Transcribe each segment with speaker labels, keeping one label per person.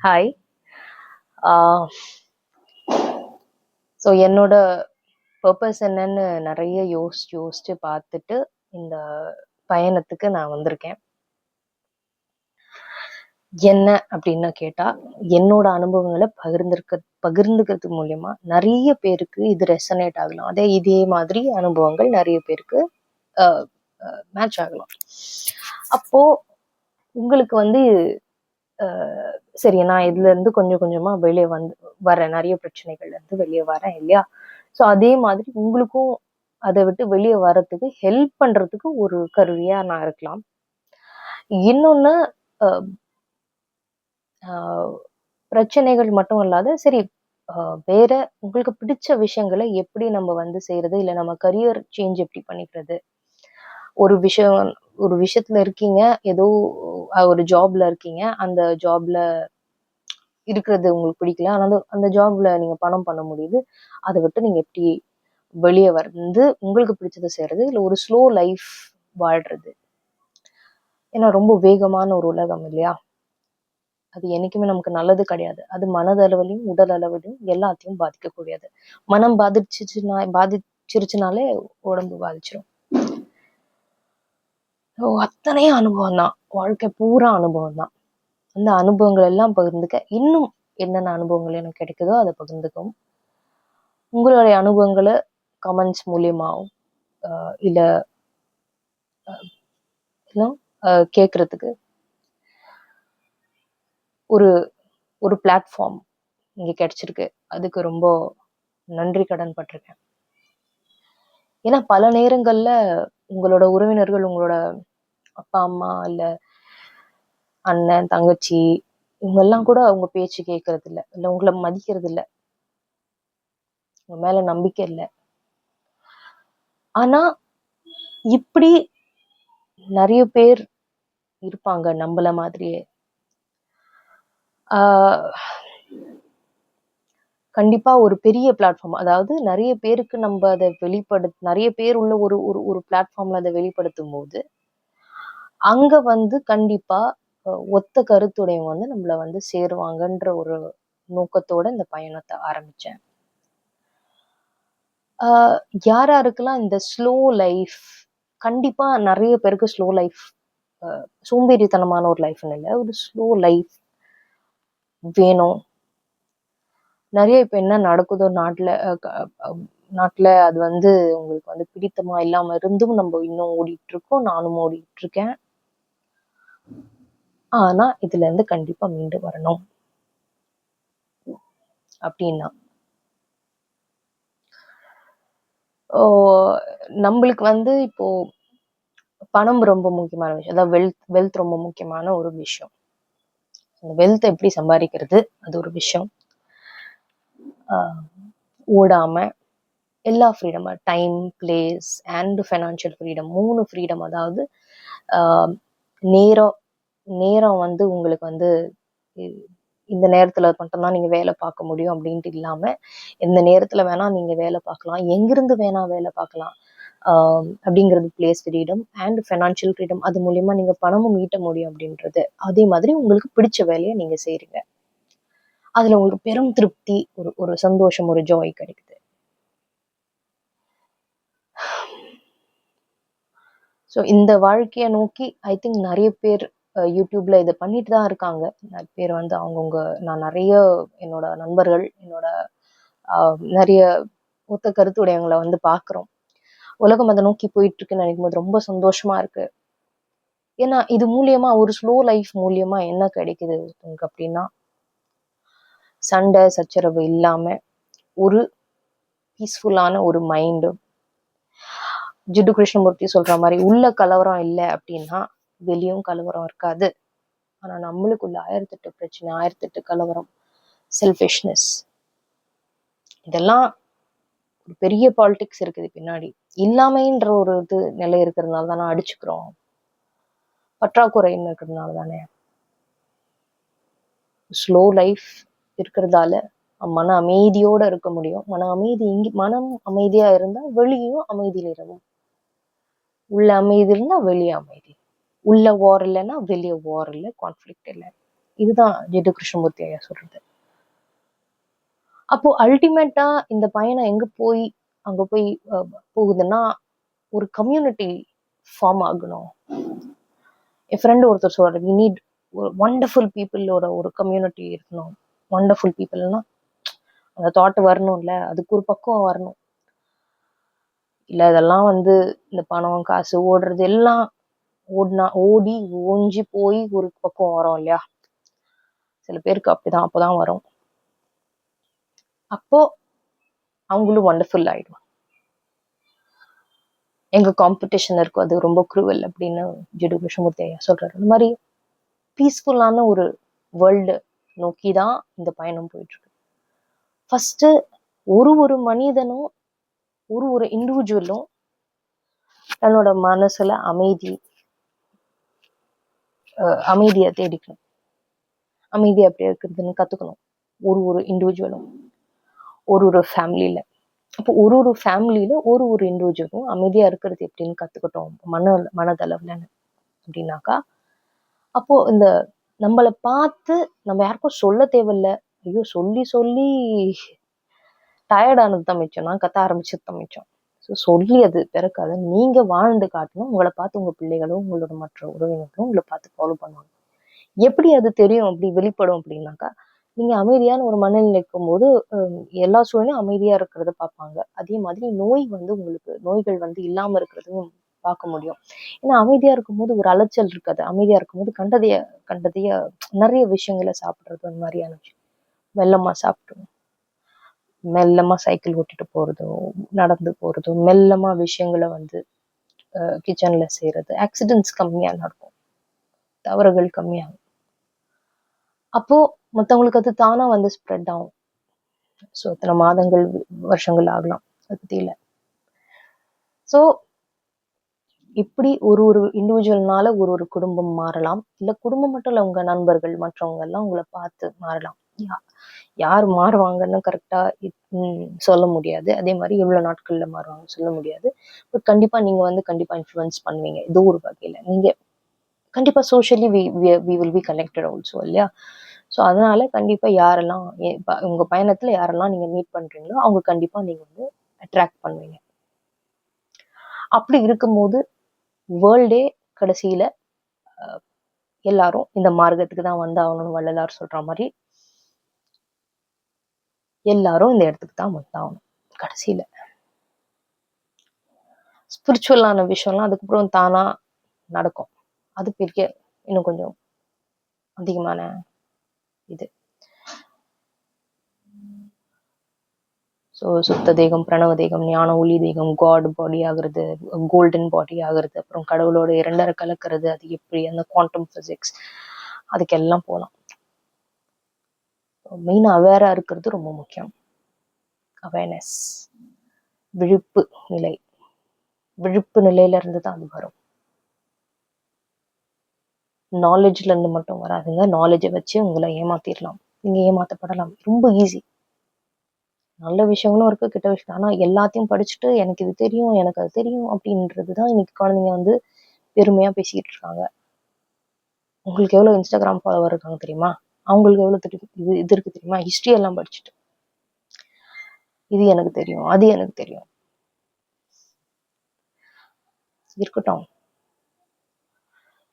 Speaker 1: Hi. So என்னோட purpose என்னன்னு நிறைய யோசிச்சு யோசிச்சு பார்த்துட்டு இந்த பயணத்துக்கு நான் வந்திருக்கேன். என்ன அப்படின்னு கேட்டா, என்னோட அனுபவங்களை பகிர்ந்துக்கிறது மூலியமா நிறைய பேருக்கு இது ரெசனேட் ஆகலாம். இதே மாதிரி அனுபவங்கள் நிறைய பேருக்கு மேட்ச் ஆகலாம். அப்போ உங்களுக்கு வந்து சரி, நான் இதுல இருந்து கொஞ்சம் கொஞ்சமா வெளியே வரேன், நிறைய பிரச்சனைகள்ல இருந்து வெளியே வரேன் இல்லையா? ஸோ அதே மாதிரி உங்களுக்கும் அதை விட்டு வெளியே வர்றதுக்கு ஹெல்ப் பண்றதுக்கு ஒரு கருவியா நான் இருக்கலாம். இன்னொன்னு பிரச்சனைகள் மட்டும் இல்லாத சரி, வேற உங்களுக்கு பிடிச்ச விஷயங்களை எப்படி நம்ம செய்யறது, இல்லை நம்ம கரியர் சேஞ்ச் எப்படி பண்ணிக்கிறது. ஒரு விஷயத்துல இருக்கீங்க, ஏதோ ஒரு ஜாப்ல இருக்கீங்க, அந்த ஜாப்ல இருக்கிறது உங்களுக்கு பிடிக்கல, ஆனால் அந்த ஜாப்ல நீங்க பணம் பண்ண முடியுது. அதை விட்டு நீங்க எப்படி வெளியே உங்களுக்கு பிடிச்சதை செய்யறது, இல்லை ஒரு ஸ்லோ லைஃப் வாழ்றது. ஏன்னா ரொம்ப வேகமான ஒரு உலகம் இல்லையா? அது என்னைக்குமே நமக்கு நல்லது கிடையாது. அது மனதளவிலையும் உடல் அளவிலையும் எல்லாத்தையும் பாதிக்கக்கூடியது. மனம் பாதிச்சிருச்சுனாலே உடம்பு பாதிச்சிடும். அத்தனை அனுபவம் தான், வாழ்க்கை பூரா அனுபவம் தான். அந்த அனுபவங்கள் எல்லாம் பகிர்ந்துக்க, இன்னும் என்னென்ன அனுபவங்கள் எனக்கு கிடைக்குதோ அதை பகிர்ந்துக்கவும், உங்களுடைய அனுபவங்களை கமெண்ட்ஸ் மூலியமாகவும் இல்லை கேட்கறதுக்கு ஒரு ஒரு பிளாட்ஃபார்ம் இங்க கிடைச்சிருக்கு. அதுக்கு ரொம்ப நன்றி கடன் பட்டிருக்கேன். ஏன்னா பல நேரங்கள்ல உங்களோட உறவினர்கள், உங்களோட அப்பா அம்மா இல்ல அண்ணன் தங்கச்சி, இவங்கெல்லாம் கூட அவங்க பேச்சு கேட்கறது இல்லை, இல்லை உங்களை மதிக்கிறது இல்லை, உங்க மேல நம்பிக்கை இல்லை. ஆனா இப்படி நிறைய பேர் இருப்பாங்க நம்மள மாதிரியே. கண்டிப்பா ஒரு பெரிய பிளாட்ஃபார்ம், அதாவது நிறைய பேருக்கு நம்ம அதை நிறைய பேர் உள்ள ஒரு ஒரு பிளாட்ஃபார்ம்ல அதை வெளிப்படுத்தும் போது அங்க கண்டிப்பா ஒத்த கருத்துடையவங்க நம்மள சேருவாங்கன்ற ஒரு நோக்கத்தோட இந்த பயணத்தை ஆரம்பிச்சேன். யாராருக்கெல்லாம் இந்த ஸ்லோ லைஃப், கண்டிப்பா நிறைய பேருக்கு ஸ்லோ லைஃப், சோம்பேறித்தனமான ஒரு லைஃப்னு இல்லை, ஒரு ஸ்லோ லைஃப் வேணும். நிறைய இப்ப என்ன நடக்குதோ நாட்டுல அது உங்களுக்கு பிடித்தமா இல்லாம இருந்தும் நம்ம இன்னும் ஓடிட்டு இருக்கோம், நானும் ஓடிட்டு இருக்கேன். ஆனா இதுல இருந்து கண்டிப்பா மீண்டு வரணும் அப்படின்னா, நம்மளுக்கு இப்போ பணம் ரொம்ப முக்கியமான விஷயம், அதாவது வெல்த் ரொம்ப முக்கியமான ஒரு விஷயம். அந்த வெல்த் எப்படி சம்பாதிக்கிறது அது ஒரு விஷயம். ஓடாம எல்லா freedom, time, place and financial freedom, 3 freedom. அதாவது நேரம் நேரம் உங்களுக்கு இந்த நேரத்துல மட்டும்தான் நீங்க வேலை பார்க்க முடியும் அப்படின்ட்டு இல்லாம, எந்த நேரத்துல வேணா நீங்க வேலை பார்க்கலாம், எங்கிருந்து வேணா வேலை பார்க்கலாம் அப்படிங்கிறது place freedom and financial freedom. அது மூலியமா நீங்க பணமும் ஈட்ட முடியும் அப்படின்றது. அதே மாதிரி உங்களுக்கு பிடிச்ச வேலையை நீங்க செய்றீங்க, அதுல உங்களுக்கு பெரும் திருப்தி, ஒரு சந்தோஷம், ஒரு ஜாய் கிடைக்குது. ஸோ இந்த வாழ்க்கையை நோக்கி ஐ திங்க் நிறைய பேர் யூடியூப்ல இதை பண்ணிட்டு தான் இருக்காங்க. நிறைய பேர் அவங்கவுங்க, நான் நிறைய என்னோட நண்பர்கள், என்னோட நிறைய ஒத்த கருத்துடையவங்களை பார்க்குறோம். உலகம் அதை நோக்கி போயிட்டு இருக்குன்னு நினைக்கும் போது ரொம்ப சந்தோஷமா இருக்கு. ஏன்னா இது மூலியமா, ஒரு ஸ்லோ லைஃப் மூலியமா என்ன கிடைக்குது உங்களுக்கு அப்படின்னா, சண்டை சச்சரவு இல்லாம ஒரு பீஸ்ஃபுல்லான ஒரு மைண்டு. ஜிட்டு கிருஷ்ணமூர்த்தி சொல்ற மாதிரி, உள்ள கலவரம் இல்லை அப்படின்னா வெளியும் கலவரம் இருக்காது. ஆனா நம்மளுக்குள்ள 1008 பிரச்சனை, 1008 கலவரம், செல்ஃபிஷ்னஸ், இதெல்லாம் ஒரு பெரிய பாலிடிக்ஸ் இருக்குது பின்னாடி. இல்லாமைன்ற ஒரு நிலை இருக்கிறதுனால தானே அடிச்சுக்கிறோம், பற்றாக்குறைன்னு இருக்கிறதுனால தானே. ஸ்லோ லைஃப் இருக்கிறதால மன அமைதியோட இருக்க முடியும். மனம் அமைதியா இருந்தா வெளியும் அமைதியில் இருக்கும். உள்ள அமைதி இருந்தா வெளியே அமைதி. உள்ள வார் இல்லைன்னா வெளியே வார் இல்லை, கான்ஃப்ளிக்ட் இல்லை. இதுதான் ஜெடு கிருஷ்ணமூர்த்தி ஐயா சொல்றது. அப்போ அல்டிமேட்டா இந்த பயணம் எங்க போய் அங்க போய் போகுதுன்னா, ஒரு கம்யூனிட்டி ஃபார்ம் ஆகணும். என் ஃப்ரெண்டு ஒருத்தர் சொல்றாரு, வி நீட் வண்டர்ஃபுல் பீப்புளோட ஒரு கம்யூனிட்டி இருக்கணும். வண்டர்ஃபுல் பீப்புள்னா அந்த தாட் வரணும்ல, அதுக்கு ஒரு பக்குவம் வரணும். இல்ல இதெல்லாம் இந்த பணம் காசு ஓடுறது எல்லாம் ஓடி ஓஞ்சி போய் ஒரு பக்குவம் வரும் இல்லையா? சில பேருக்கு அப்படிதான், அப்பதான் வரும். அப்போ அவங்களும் வண்டர்ஃபுல் ஆயிடும். எங்க காம்படிஷன் இருக்கும், அது ரொம்ப குரூவல் அப்படின்னு ஜெடு கிருஷ்ணமூர்த்தி ஐயா சொல்றாரு. இந்த மாதிரி பீஸ்ஃபுல்லான ஒரு வேர்ல்டு நோக்கி தான் இந்த பயணம் போயிட்டு இருக்கு. ஃபர்ஸ்ட் ஒரு மனிதனும் ஒரு இண்டிவிஜுவலும் தன்னோட மனசுல அமைதியை தேடிக்கணும். அமைதி எப்படி இருக்கிறதுன்னு கத்துக்கணும். ஒரு இண்டிவிஜுவலும் ஒரு ஃபேமிலியில. அப்போ ஒரு ஃபேமிலியில ஒரு இண்டிவிஜுவலும் அமைதியா இருக்கிறது எப்படின்னு கத்துக்கிட்டோம் மனதளவுல அப்படின்னாக்கா, அப்போ இந்த நம்மளை பார்த்து நம்ம யாருக்கும் சொல்ல தேவையில்ல. ஐயோ சொல்லி சொல்லி டயர்டானது தான் மிச்சம். நான் கத்த ஆரம்பிச்சது தான் மிச்சம். ஸோ சொல்லி அது பிறக்காது. நீங்க வாழ்ந்து காட்டணும். உங்களை பார்த்து உங்க பிள்ளைகளும் உங்களோட மற்ற உறவினர்களும் உங்களை பார்த்து ஃபாலோ பண்ணுவாங்க. எப்படி அது தெரியும், அப்படி வெளிப்படும் அப்படின்னாக்கா, நீங்க அமைதியான ஒரு மனநிலை இருக்கும்போது எல்லா சூழ்நிலையும் அமைதியா இருக்கிறத பார்ப்பாங்க. அதே மாதிரி உங்களுக்கு நோய்கள் இல்லாம இருக்கிறதையும் பார்க்க முடியும். ஏன்னா அமைதியா இருக்கும்போது ஒரு அலைச்சல் இருக்காது. அமைதியா இருக்கும்போது கண்டதைய நிறைய விஷயங்களை சாப்பிடுறது, அந்த மாதிரியான விஷயம். மெல்லமா சாப்பிட்டு மெல்லமா சைக்கிள் ஓட்டிட்டு போறதோ, நடந்து போறதோ, மெல்லமா விஷயங்களை கிச்சன்ல செய்யறது, ஆக்சிடென்ட்ஸ் கம்மியா நடக்கும், தவறுகள் கம்மியாகும். அப்போ மற்றவங்களுக்கு அது தானா ஸ்ப்ரெட் ஆகும். ஸோ இத்தனை மாதங்கள் வருஷங்கள் ஆகலாம், அதை பத்தி இல்லை. ஸோ இப்படி ஒரு இண்டிவிஜுவல்னால ஒரு குடும்பம் மாறலாம். இல்லை குடும்பம் மட்டும் இல்லை, உங்க நண்பர்கள் மற்றவங்க எல்லாம் உங்களை பார்த்து மாறலாம். யார் மாறுவாங்கன்னு கரெக்டா சொல்ல முடியாது. அதே மாதிரி எவ்வளவு நாட்கள்ல மாறுவாங்க சொல்ல முடியாது. பட் கண்டிப்பா நீங்க கண்டிப்பா இன்ஃப்ளூயன்ஸ் பண்ணுவீங்க ஏதோ ஒரு வகையில. நீங்க கண்டிப்பா socially we will be connected also இல்லையா? ஸோ அதனால கண்டிப்பா யாரெல்லாம் உங்க பயணத்துல யாரெல்லாம் நீங்க மீட் பண்றீங்களோ அவங்க கண்டிப்பா நீங்க அட்ராக்ட் பண்ணுவீங்க. அப்படி இருக்கும்போது வேர்ல்டே கடைசியில எல்லாரும் இந்த மார்க்கத்துக்கு தான் வந்தாகணும்னு வள்ளலார் சொல்ற மாதிரி எல்லாரும் இந்த இடத்துக்கு தான் வந்தாகணும் கடைசியில. ஸ்பிரிச்சுவலான விஷயம்லாம் அதுக்கப்புறம் தானா நடக்கும். அது பெரிய இன்னும் கொஞ்சம் அதிகமான இது. ஸோ சுத்த தேகம், பிரணவ தேகம், ஞான ஒளி தேகம், காட் பாடி ஆகுறது, கோல்டன் பாடி ஆகுறது, அப்புறம் கடவுளோட இரண்டரை கலக்கிறது, அது எப்படி, அந்த குவாண்டம் பிசிக்ஸ், அதுக்கெல்லாம் போகலாம். மெயினாக அவேரா இருக்கிறது ரொம்ப முக்கியம். அவேர்னஸ், விழிப்பு நிலை. விழிப்பு நிலையில இருந்து தான் அது வரும். நாலேஜ்ல இருந்து மட்டும் வராதுங்க. நாலேஜை வச்சு உங்களை ஏமாத்திடலாம், நீங்க ஏமாத்தப்படலாம். ரொம்ப ஈஸி. நல்ல விஷயங்களும் இருக்கு, கெட்ட விஷயம். ஆனா எல்லாத்தையும் படிச்சுட்டு எனக்கு இது தெரியும், எனக்கு அது தெரியும் அப்படின்றதுதான் இன்னைக்கு குழந்தைங்க பெருமையா பேசிக்கிட்டு இருக்காங்க. உங்களுக்கு எவ்வளவு இன்ஸ்டாகிராம் ஃபாலோவர் இருக்காங்க தெரியுமா? அவங்களுக்கு எவ்வளவு இது இருக்கு தெரியுமா? ஹிஸ்டரி எல்லாம் படிச்சுட்டு இது எனக்கு தெரியும், அது எனக்கு தெரியும். இருக்கட்டும்,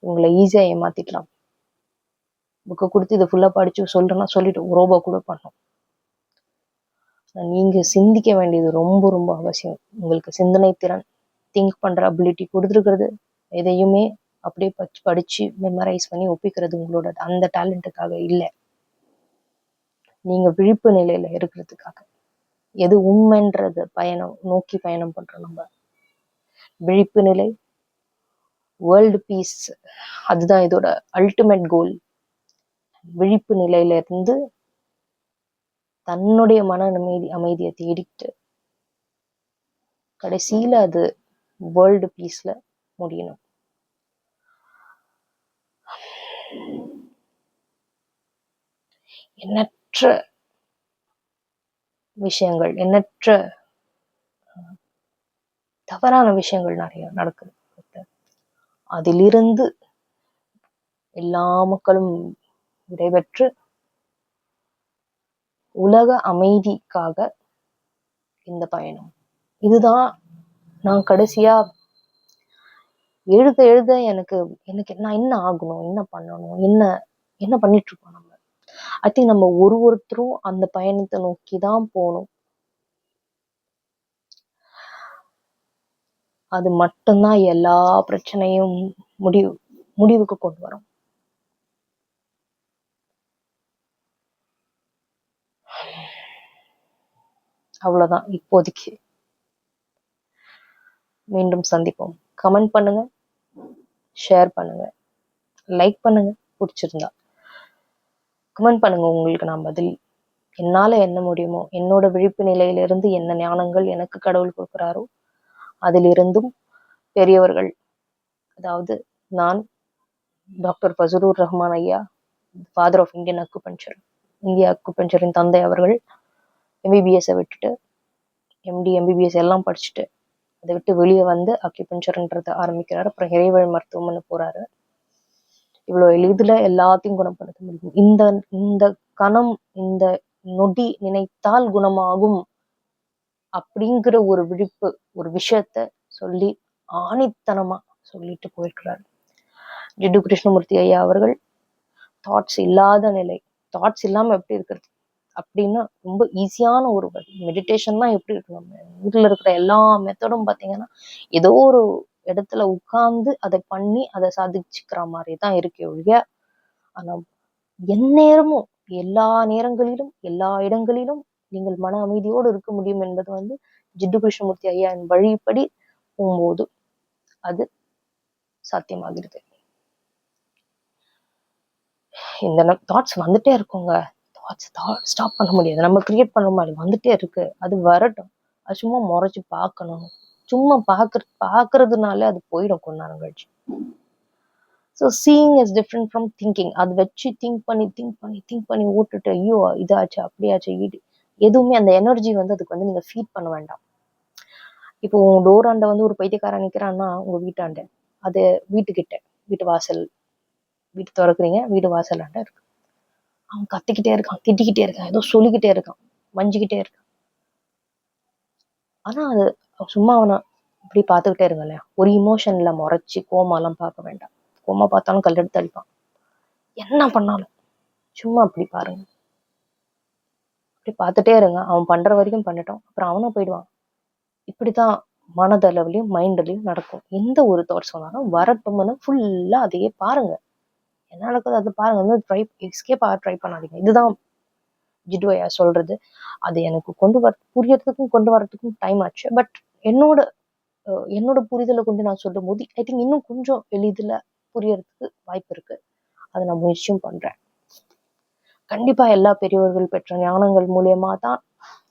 Speaker 1: உங்களை ஈஸியா ஏமாத்திக்கலாம். புக்கை கொடுத்து இதை ஃபுல்லா படிச்சு சொல்றேன்னா சொல்லிட்டு ரோபோ கூட பண்ணும். நீங்க சிந்திக்க வேண்டியது ரொம்ப ரொம்ப அவசியம். உங்களுக்கு சிந்தனை திறன், திங்க் பண்ற அபிலிட்டி கொடுத்துருக்கிறது எதையுமே அப்படியே படிச்சு மெமரைஸ் பண்ணி ஒப்பிக்கிறது உங்களோட அந்த டேலண்ட்டுக்காக இல்லை. நீங்க விழிப்பு நிலையில இருக்கிறதுக்காக. எது உண்மைன்றது நோக்கி பயணம் பண்றோம் நம்ம. விழிப்பு நிலை, வேர்ல்டு பீஸ், அதுதான் இதோட அல்டிமேட் கோல். விழிப்பு நிலையில இருந்து தன்னுடைய மன அமைதியை தேடிட்டு கடைசியில அது வேர்ல்டு பீஸ்ல முடியணும். எண்ணற்ற விஷயங்கள், எண்ணற்ற தவறான விஷயங்கள் நிறைய நடக்குது. அதிலிருந்து எல்லா மக்களும் விடைபெற்று உலக அமைதிக்காக இந்த பயணம். இதுதான் நான் கடைசியா எழுத எனக்கு நான் என்ன ஆகணும், என்ன பண்ணணும், என்ன பண்ணிட்டு இருக்கோம் நம்ம. ஐ திங்க் நம்ம ஒருத்தரும் அந்த பயணத்தை நோக்கி தான் போகணும். அது மட்டும்தான் எல்லா பிரச்சனையும் முடிவுக்கு கொண்டு வரும். அவ்வளவுதான் இப்போதைக்கு. மீண்டும் சந்திப்போம். கமெண்ட் பண்ணுங்க, ஷேர் பண்ணுங்க, லைக் பண்ணுங்க. பிடிச்சிருந்தா கமெண்ட் பண்ணுங்க. உங்களுக்கு நான் பதில் என்னால என்ன முடியுமோ, என்னோட விழிப்பு நிலையிலிருந்து என்ன ஞானங்கள் எனக்கு கடவுள் கொடுக்குறாரோ அதிலிருந்தும் பெரியவர்கள், அதாவது நான் டாக்டர் ஃபசலூர் ரஹ்மான் ஐயா, ஃபாதர் ஆஃப் இந்தியன் அக்குபஞ்சர், இந்திய அக்குபஞ்சரின் தந்தை அவர்கள் எம்பிபிஎஸ்ஸை விட்டுட்டு எம்டி எம்பிபிஎஸ் எல்லாம் படிச்சுட்டு அதை விட்டு வெளியே வந்து அக்குபஞ்சர்ன்றதை ஆரம்பிக்கிறாரு. அப்புறம் இறைவழி மருத்துவம்னு போறாரு. இவ்வளோ எளிதில் எல்லாத்தையும் குணப்படுத்த முடியும். இந்த கணம், இந்த நொடி நினைத்தால் குணமாகும் அப்படிங்கிற ஒரு விழிப்பு, ஒரு விஷயத்த சொல்லி ஆணித்தனமா சொல்லிட்டு போயிருக்கிறாரு ஜிட்டு கிருஷ்ணமூர்த்தி ஐயா அவர்கள். தாட்ஸ் இல்லாத நிலை, தாட்ஸ் இல்லாம எப்படி இருக்கிறது அப்படின்னா ரொம்ப ஈஸியான ஒரு வழி. மெடிடேஷன்னா எப்படி இருக்கு, நம்ம ஊர்ல இருக்கிற எல்லா மெத்தடும் பார்த்தீங்கன்னா ஏதோ ஒரு இடத்துல உட்கார்ந்து அதை பண்ணி அதை சாதிச்சுக்கிற மாதிரி தான் இருக்கே ஒழிய, ஆனா எந்நேரமும் எல்லா நேரங்களிலும் எல்லா இடங்களிலும் நீங்கள் மன அமைதியோடு இருக்க முடியும் என்பது வந்து ஜிட்டு கிருஷ்ணமூர்த்தி ஐயாவின் வழிப்படி போகும்போது அது சாத்தியமாகிறது. இந்த தாட்ஸ் வந்துட்டே இருக்குங்க. ஸ்டாப் பண்ண முடியாது, நம்ம கிரியேட் பண்ற மாதிரி வந்துட்டே இருக்கு. அது வரட்டும், அது சும்மா முறைச்சு பார்க்கணும். சும்மா பாக்குறதுனால அது போயிடும் கொஞ்ச நேரம் கழிச்சு. So seeing is different from thinking. அது வச்சு திங்க் பண்ணி ஓட்டுட்டு ஐயோ இதாச்சு அப்படியாச்சு எதுவுமே அந்த எனர்ஜி வந்து அதுக்கு வந்து நீங்க ஃபீட் பண்ண வேண்டாம். இப்போ உங்க டோராண்ட வந்து ஒரு பைத்தியக்காரன் நிக்கிறான்னா உங்க வீட்டாண்ட, அது வீட்டு வாசல், வீட்டு திறக்குறீங்க, வீடு வாசலாண்ட இருக்கு. அவன் கத்திக்கிட்டே இருக்கான், திட்டிக்கிட்டே இருக்கான், ஏதோ சொல்லிக்கிட்டே இருக்கான், மஞ்சிக்கிட்டே இருக்கான். ஆனா அது சும்மா அவனை இப்படி பார்த்துக்கிட்டே இருங்கல்ல. ஒரு இமோஷன்ல முறைச்சு கோமாலாம் பார்க்க வேண்டாம். கோமா பார்த்தாலும் கல்லெடுத்து அடிப்பான். என்ன பண்ணாலும் சும்மா அப்படி பாருங்க, அப்படி பார்த்துட்டே இருங்க. அவன் பண்ற வரைக்கும் பண்ணிட்டோம், அப்புறம் அவனும் போயிடுவான். இப்படித்தான் மனதளவுலயும் மைண்ட்லயும் நடக்கும். எந்த ஒரு தாட்ஸ் வந்தாலும் வரட்டும்னு ஃபுல்லா அதையே பாருங்க. என்ன நடக்குது அது பாருங்க. வந்து எஸ்கேப் ட்ரை பண்ணாதீங்க. இதுதான் ஜிட்டுவையா சொல்றது. அது எனக்கு புரியறதுக்கும் கொண்டு வரதுக்கும் டைம் ஆச்சு. பட் என்னோட புரிதலை கொண்டு நான் சொல்லும் போது ஐ திங்க் இன்னும் கொஞ்சம் எளிதில் புரியறதுக்கு வாய்ப்பு இருக்கு. அதை நான் முயற்சியும் பண்றேன். கண்டிப்பா எல்லா பெரியவர்கள் பெற்ற ஞானங்கள் மூலியமா தான்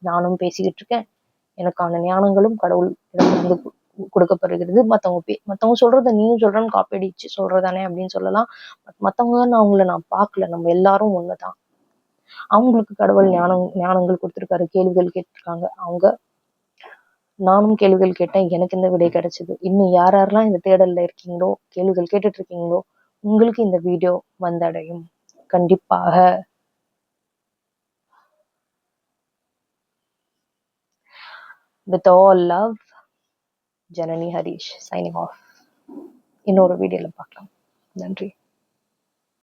Speaker 1: நானும் பேசிக்கிட்டு இருக்கேன். எனக்கான ஞானங்களும் கடவுள் இடமிருந்து கொடுக்கப்படுகிறது. மத்தவங்க சொல்றத நீயும் சொல்றேன்னு காப்பி அடிச்சு சொல்றதானே அப்படின்னு சொல்லலாம். மத்தவங்க அவங்கள நான் பார்க்கல. நம்ம எல்லாரும் ஒண்ணுதான். அவங்களுக்கு கடவுள் ஞானங்கள் கொடுத்துருக்காரு, கேள்விகள் கேட்டிருக்காங்க. நானும் கேள்விகள் கேட்டேன், எனக்கு இந்த விடை கிடைச்சது. இன்னும் யாரெல்லாம் இந்த தேடல்ல இருக்கீங்களோ, கேள்விகள் கேட்டுட்டு இருக்கீங்களோ, உங்களுக்கு இந்த வீடியோ வந்தடையும் கண்டிப்பாக. With all love, Janani Harish signing off. இன்னொரு வீடியோல பார்க்கலாம். நன்றி.